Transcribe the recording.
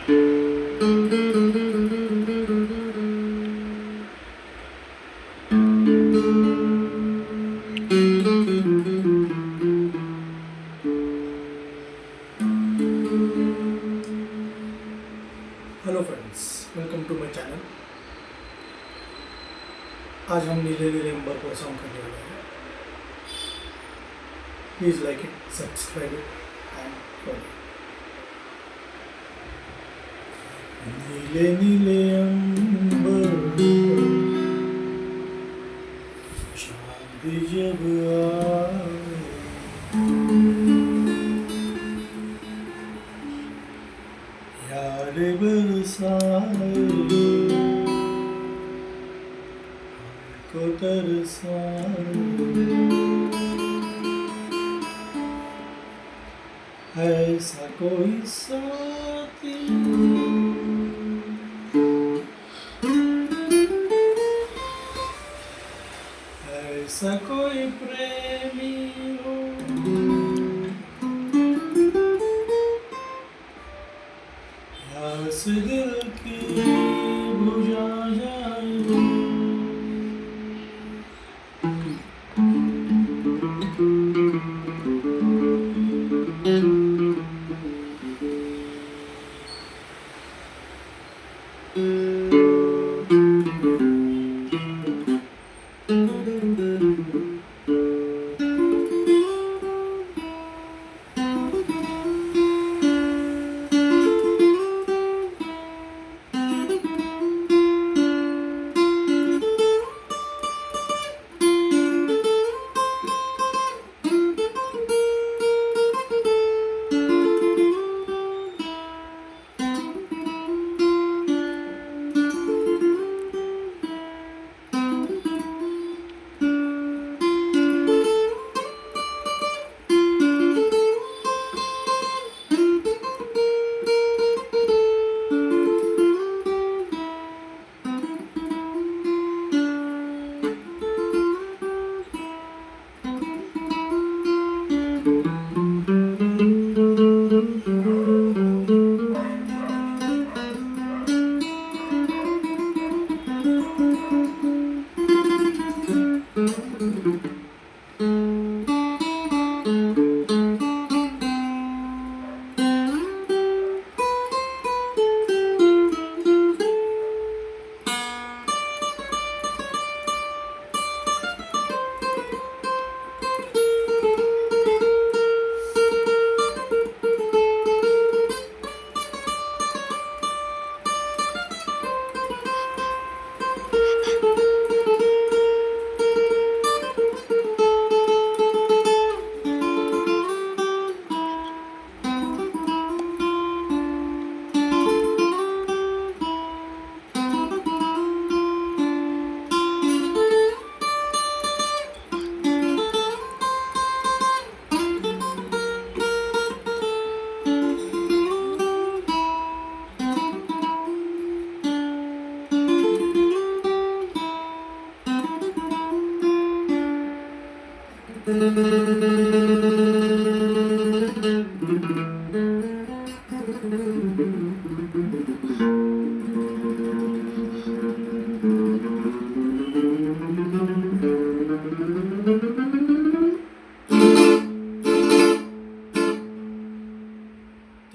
Hello friends, welcome to my channel. आज हम नीले नीले अंबर पर सॉन्ग करने वाले हैं। Please like it, subscribe it and follow. नीले नीले अंबर पर चांद जब आए, यार बरसाए को तरसाए, ऐसा कोई साथी ऐसा कोई प्रेमी हो, प्यास दिल की बुझा जाए।